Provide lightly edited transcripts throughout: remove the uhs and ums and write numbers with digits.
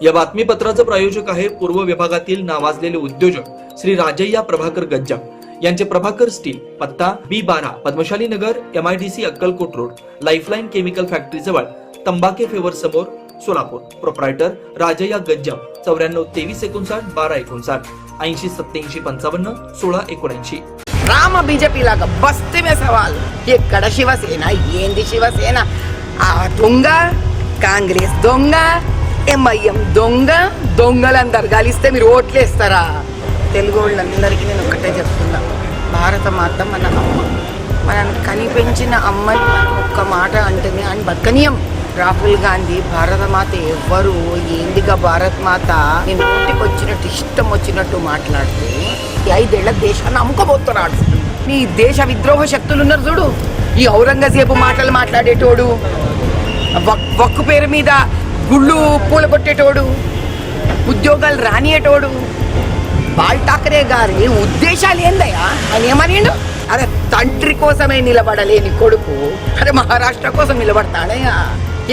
या बातमीपत्राचं प्रायोजक आहे पूर्व विभागातील नावाजलेले उद्योजक श्री राजय्या प्रभाकर गज्जाम यांचे प्रभाकर स्टील, पत्ता B12 पद्मशाली नगर, MIDC Akkalkot road, lifeline chemical factory जवळ, तंबाके फेवर समोर, सोलापूर. प्रोप्रायटर राजय्या गज्जाम 94 23 59 12 59 80 87 55 16 79. రామ బీజేపీ లాగా బస్తీ మే సవాల్ ఎక్కడ శివసేన ఏంది శివసేన ఆ దొంగ కాంగ్రెస్ దొంగ ఎంఐఎం దొంగ దొంగలందరు కలిస్తే మీరు ఓట్లేస్తారా? తెలుగు వాళ్ళందరికీ నేను ఒకటే చెప్తున్నా, భారత మాత మన అమ్మ, మనల్ని కనిపెంచిన అమ్మని మనం ఒక్క మాట అంటేనే అని బతకనీయం. రాహుల్ గాంధీ భారత మాత ఎవ్వరు ఏందిగా భారత్ మాత నేను నోటికి వచ్చినట్టు ఇష్టం వచ్చినట్టు మాట్లాడితే 5 ఏళ్ల దేశాన్ని అమ్ముకోబోతున్నాడు. మీ దేశ విద్రోహ శక్తులు ఉన్నారు చూడు, ఈ ఔరంగజేబు మాటలు మాట్లాడేటోడు, వక్కు పేరు మీద గుళ్ళు పూల కొట్టేటోడు, ఉద్యోగాలు రానియేటోడు, బాల్ ఠాకరే గారి ఉద్దేశాలు ఏందయ్యా? ఆయన ఏమనిండు? అరే తండ్రి కోసమే నిలబడలేని కొడుకు అరే మహారాష్ట్ర కోసం నిలబడతాడయ్యా.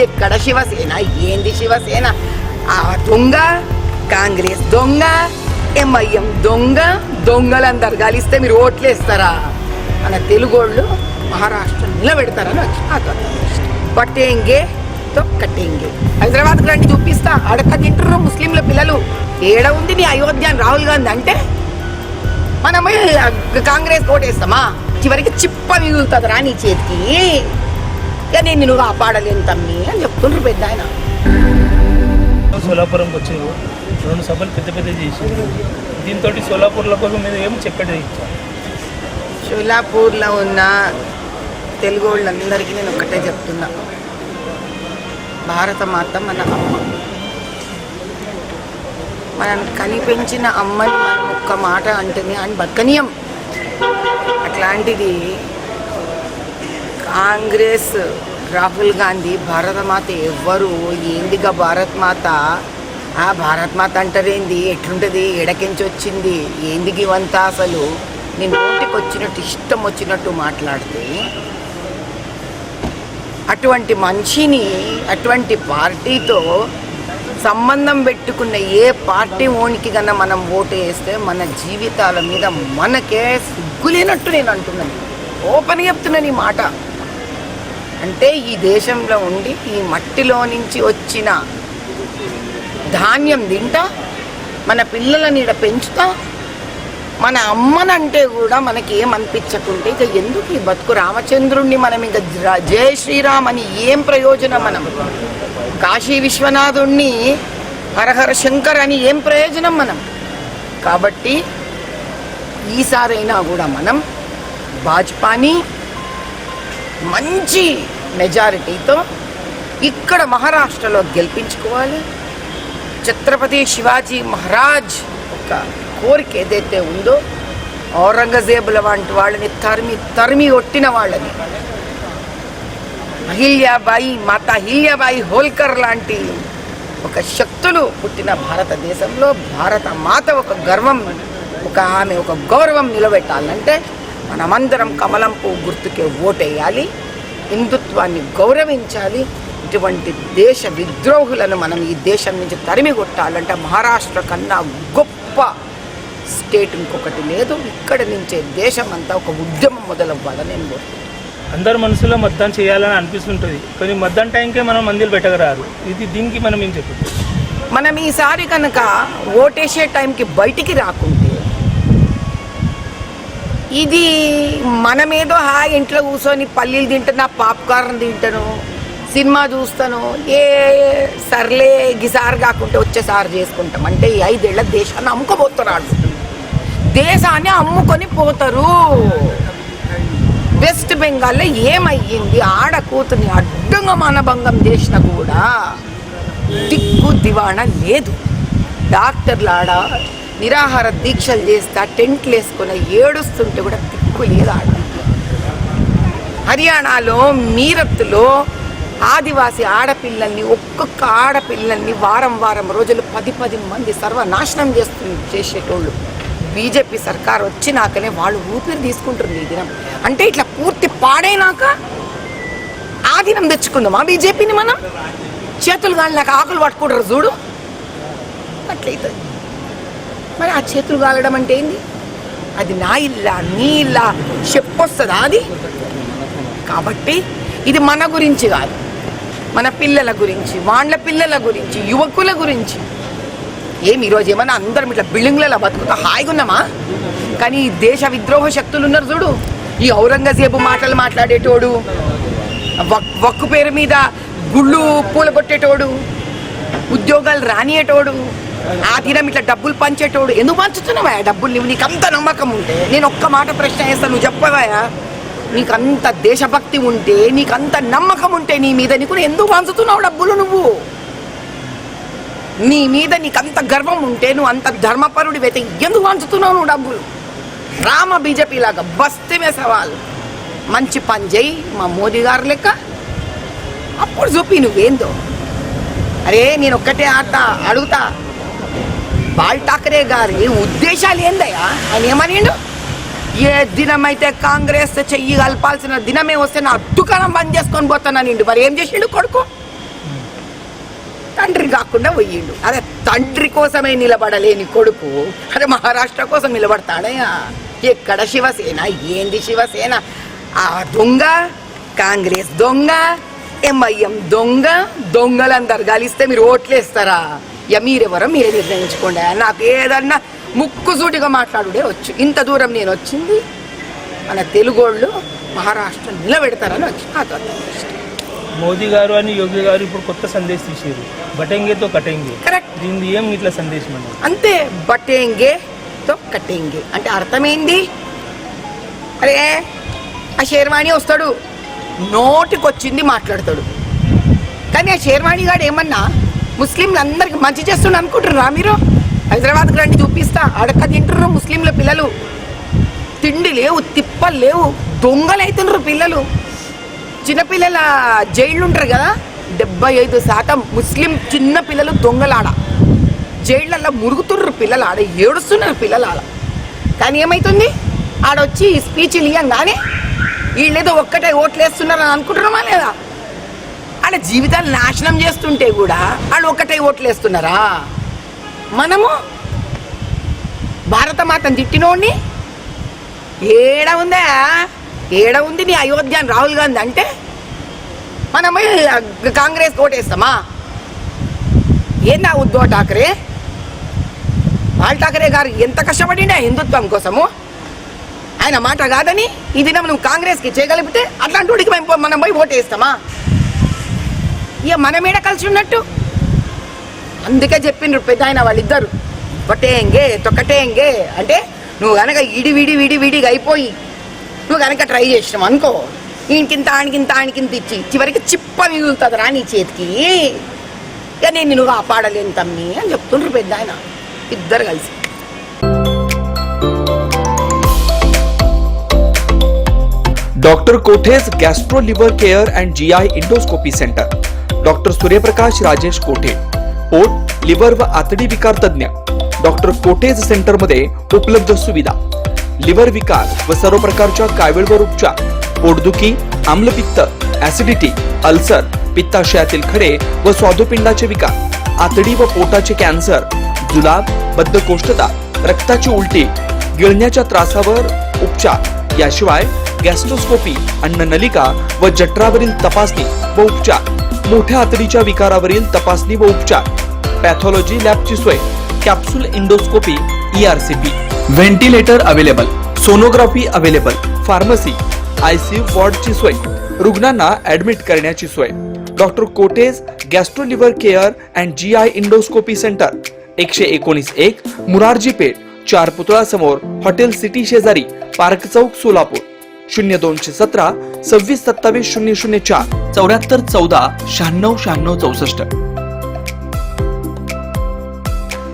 ఎక్కడ శివసేన ఏంది శివసేన? ఆ దొంగ కాంగ్రెస్ దొంగ ఎంఐఎం దొంగ దొంగలందరు కలిస్తే మీరు ఓట్లేస్తారా? మన తెలుగోళ్ళు మహారాష్ట్ర నిలబెడతారని వచ్చి పట్టేంగే కట్టేంగే. హైదరాబాద్కి రండి చూపిస్తా, అడక తింటారు ముస్లింల పిల్లలు. ఏడ ఉంది నీ అయోధ్య అని రాహుల్ గాంధీ అంటే మనం కాంగ్రెస్ ఓటేస్తామా? చివరికి చిప్ప మిగులుతుందిరా నీ చేతికి. ఇక నేను నిన్ను కాపాడలేను తమ్మి అని చెప్తుండ్రు పెద్ద ఆయన. సోలాపురంకి వచ్చారు, 2 సభలు పెద్ద చేసారు. దీంతో సోలాపూర్ల కోసం మీద ఏం చెప్పేది ఇచ్చారు. సోలాపూర్లో ఉన్న తెలుగు వాళ్ళందరికీ నేను ఒకటే చెప్తున్నా, భారత మాత మన అమ్మ, మనల్ని కనిపెంచిన అమ్మని మనం ఒక్క మాట అంటేనే అని బతకనీయం. అట్లాంటిది కాంగ్రెస్ రాహుల్ గాంధీ భారత మాత ఎవ్వరు ఏందిగా భారత్ మాత? ఆ భారత్ మాత అంటారేంది? ఎట్లుంటుంది? ఎడకెంచి వచ్చింది? ఏందికి ఇవంతా? అసలు నేను నోటికి వచ్చినట్టు ఇష్టం వచ్చినట్టు మాట్లాడితే అటువంటి మనిషిని అటువంటి పార్టీతో సంబంధం పెట్టుకున్న ఏ పార్టీ ఓనికి కన్నా మనం ఓటు వేస్తే మన జీవితాల మీద మనకే సిగ్గులేనట్టు నేను అంటున్నాను. ఓపెన్గా చెప్తున్నాను ఈ మాట. అంటే ఈ దేశంలో ఉండి ఈ మట్టిలో నుంచి వచ్చిన ధాన్యం తింటా, మన పిల్లలని ఈడ పెంచుతా, మన అమ్మనంటే కూడా మనకి ఏమనిపించకుంటే ఇక ఎందుకు ఈ బతుకు? రామచంద్రుణ్ణి మనం ఇంకా జయ శ్రీరామ్ అని ఏం ప్రయోజనం? మనం కాశీ విశ్వనాథుణ్ణి హరహర శంకర్ అని ఏం ప్రయోజనం మనం? కాబట్టి ఈసారైనా కూడా మనం భాజపాని మంచి మెజారిటీతో ఇక్కడ మహారాష్ట్రలో గెలిపించుకోవాలి. ఛత్రపతి శివాజీ మహారాజ్ ఒక కోరిక ఏదైతే ఉందో, ఔరంగజేబుల వంటి వాళ్ళని తరిమి కొట్టిన వాళ్ళని, అహిల్యాబాయి, మాతా అహిల్యాబాయి హోల్కర్ లాంటి ఒక శక్తులు పుట్టిన భారతదేశంలో భారత మాత ఒక గర్వం, ఆమె ఒక గౌరవం నిలబెట్టాలంటే మనమందరం కమలం పువ్వు గుర్తుకే ఓటేయాలి, హిందుత్వాన్ని గౌరవించాలి. ఇటువంటి దేశ విద్రోహులను మనం ఈ దేశం నుంచి తరిమి కొట్టాలంటే మహారాష్ట్ర కన్నా గొప్ప స్టేట్ ఇంకొకటి లేదు. ఇక్కడ నుంచే దేశం అంతా ఒక ఉద్యమం మొదలవ్వాలని నేను కోరుతున్నాను. అందరు మనసులో మద్దతు చేయాలని అనిపిస్తుంటుంది, కానీ మద్దతు టైంకే మనం మందిలు పెట్టగరారు. దీనికి మనం ఏం చెప్పచ్చు? మనం ఈసారి కనుక ఓటేసే టైంకి బయటికి రాకుంటే ఇది మనమేదో హాయ్ ఇంట్లో కూర్చొని పల్లీలు తింటున్నా, పాప్కార్న్ తింటాను, సినిమా చూస్తాను, సర్లే గిసారు కాకుంటే వచ్చేసారి చేసుకుంటాం అంటే ఈ 5 ఏళ్ల దేశాన్ని అమ్ముకోబోతున్నాడు. దేశాన్ని అమ్ముకొని పోతారు. వెస్ట్ బెంగాల్లో ఏమయ్యింది? ఆడ కూతుర్ని అడ్డంగా మానభంగం చేసినా కూడా దిక్కు దివాణా లేదు. డాక్టర్లు ఆడ నిరాహార దీక్షలు చేస్తా టెంట్లు వేసుకుని ఏడుస్తుంటే కూడా దిక్కు లేదు ఆడ. హర్యానాలో మీరత్లో ఆదివాసీ ఆడపిల్లల్ని, ఒక్కొక్క ఆడపిల్లల్ని వారం రోజులు 10 మంది సర్వనాశనం చేసేటోళ్ళు బీజేపీ సర్కార్ వచ్చినాకనే వాళ్ళు ఊపిరి తీసుకుంటుంది ఈ దినం. అంటే ఇట్లా పూర్తి పాడైనాక ఆ దినం తెచ్చుకుందాం ఆ బీజేపీని మనం. చేతులు కానీ నాకు ఆకులు పట్టుకుంటారు చూడు, అట్లయితుంది. మరి ఆ చేతులు కాలడం అంటే ఏంది? అది నా ఇల్లా నీ ఇల్లా చెప్పొస్తుందా అది? కాబట్టి ఇది మన గురించి కాదు, మన పిల్లల గురించి, వాళ్ళ పిల్లల గురించి, యువకుల గురించి. ఏమి ఈరోజు ఏమన్నా అందరం ఇట్లా బిల్డింగ్లలో బతుకుతా హాయిగా ఉన్నామా? కానీ ఈ దేశ విద్రోహ శక్తులు ఉన్నారు చూడు, ఈ ఔరంగజేబు మాటలు మాట్లాడేటోడు, వక్కు పేరు మీద గుళ్ళు పూలగొట్టేటోడు, ఉద్యోగాలు రానియేటోడు, ఆ దినం ఇట్లా డబ్బులు పంచేటోడు. ఎందుకు పంచుతున్నావా డబ్బులు? నువ్వు నీకు అంత నమ్మకం ఉంటే నేను ఒక్క మాట ప్రశ్న వేస్తాను, నువ్వు చెప్పవాయా? నీకంత దేశభక్తి ఉంటే, నీకంత నమ్మకం ఉంటే నీ మీద, నీకు ఎందుకు పంచుతున్నావు డబ్బులు? నువ్వు నీ మీద నీకంత గర్వం ఉంటే, నువ్వు అంత ధర్మపరుడివైతే ఎందుకు పంచుతున్నావు నువ్వు డబ్బులు? రామ బీజేపీ లాగా బస్తీమే సవాల్. మంచి పని చేయి మా మోదీ గారు లెక్క, అప్పుడు చూపి నువ్వేందో. అరే నేను ఒక్కటే అడుగుతా, బాల్ ఠాకరే గారి ఉద్దేశాలు ఏందయ్యా? ఆయన ఏమనిండు? ఏ దినమైతే కాంగ్రెస్ చెయ్యి కలపాల్సిన దినమే వస్తే నా దుకాణం బంద్ చేసుకొని పోతానండి. మరి ఏం చేసిండు కొడుకు? తండ్రి కాకుండా పోయిండు. అదే తండ్రి కోసమే నిలబడలేని కొడుకు అదే మహారాష్ట్ర కోసం నిలబడతాడయ్యా? ఎక్కడ శివసేన? ఏంది శివసేన? ఆ దొంగ కాంగ్రెస్ దొంగ, ఎంఐఎం దొంగ, దొంగలందరు కలిస్తే మీరు ఓట్లేస్తారా? ఇక మీరెవరో మీరే నిర్ణయించుకోండి. నాకు ఏదన్నా ముక్కుసూటిగా మాట్లాడుడే వచ్చు. ఇంత దూరం నేను వచ్చింది మన తెలుగోళ్ళు మహారాష్ట్ర నిలబెడతారని వచ్చి నాకు మోదీ గారు అని యోగి గారు ఇప్పుడు కొత్త సందేశం తీసారు, బటెంగేతో కటెంగే. కరెక్ట్, దీన్ని ఏం ఇట్లా సందేశం అన్నారు అంతే. బటెంగే తో కటెంగే అంటే అర్థమైంది. అరే ఆ షేర్వాణి వస్తాడు, నోటికొచ్చింది మాట్లాడతాడు. కానీ ఆ షేర్వాణి గారు ఏమన్నా ముస్లింలందరికీ మంచి చేస్తుండ అనుకుంటున్నారా మీరు? హైదరాబాద్కి రండి చూపిస్తా, అడక్క తింటున్నారు ముస్లింల పిల్లలు. తిండి లేవు, తిప్పలు లేవు, దొంగలు అవుతున్నారు పిల్లలు. చిన్నపిల్లల జైళ్ళు ఉంటారు కదా, 75% ముస్లిం చిన్న పిల్లలు దొంగలాడ జైళ్ళల్లో మురుగుతున్నారు పిల్లలు, ఆడ ఏడుస్తున్నారు పిల్లలు ఆడ. కానీ ఏమవుతుంది? ఆడొచ్చి స్పీచ్లు ఇవ్వగానే వీళ్ళేదో ఒక్కటే ఓట్లేస్తున్నారని అనుకుంటున్నామా లేదా? ఆడ జీవితాలు నాశనం చేస్తుంటే కూడా వాళ్ళు ఒక్కటే ఓట్లేస్తున్నారా? మనము భారత మాతను తిట్టినోడిని ఏడ ఉందా? ఏడ ఉంది నీ అయోధ్య అని రాహుల్ గాంధీ అంటే మనము కాంగ్రెస్ ఓటేస్తామా? ఏందా ఉద్ధవ్ ఠాకరే, బాల్ ఠాకరే గారు ఎంత కష్టపడిండే హిందుత్వం కోసము? ఆయన మాట కాదని ఈ దినం నువ్వు కాంగ్రెస్కి చేయగలిగితే అట్లాంటి వాడికి మనం పోయి ఓటేస్తామా? ఇక మనమేడ కలిసి ఉన్నట్టు. అందుకే చెప్పిండ్రు పెద్ద ఆయన వాళ్ళిద్దరు, కొట్టేంగే తొక్కటేంగే అంటే నువ్వు కనుక విడిగా అయిపోయి నువ్వు కనుక ట్రై చేసినావు అనుకో, ఈయనకింత ఆనికింత ఇచ్చి చివరికి చిప్ప మిగులుతుందిరా నీ చేతికి. ఇక నేను నువ్వు కాపాడలేను తమ్మి అని చెప్తుండ్రు పెద్ద ఆయన ఇద్దరు కలిసి. Doctor Kothe's gastro liver care and GI endoscopy centre, doctor Suryaprakash Rajesh Kothe, पोट लिव्हर व आतडी विकार तज्ञ. डॉक्टर कोठेज सेंटर मध्ये उपलब्ध सुविधा, लिव्हर विकार व सर्व प्रकारच्या कावीळवर उपचार, पोटदुखी, आम्लपित्त, ऍसिडिटी, अल्सर, पित्ताशयातील खडे व स्वादुपिंडाचे विकार, आतडी व पोटाचे कॅन्सर, जुलाब, बद्धकोष्ठता, रक्ताची उलटी, गिळण्याच्या त्रासावर उपचार. याशिवाय गॅस्ट्रोस्कोपी, अन्ननलिका व जठरावरील तपासणी व उपचार, मोठ्या आतडीच्या विकारावरील तपासणी व उपचार, पॅथॉलॉजी लॅबची सोय, capsule endoscopy, ERCP, ventilator available, sonography available, pharmacy, ICU वॉर्डची सोय, रुग्णांना ऍडमिट करण्याची सोय. Doctor cottage gastro liver care and GI endoscopy centre, 119-1 Murarji Peth, 4 पुतळा समोर, हॉटेल सिटी शेजारी, पार्क चौक, सोलापूर. 0217 26 27 004 74 14 96 96 64.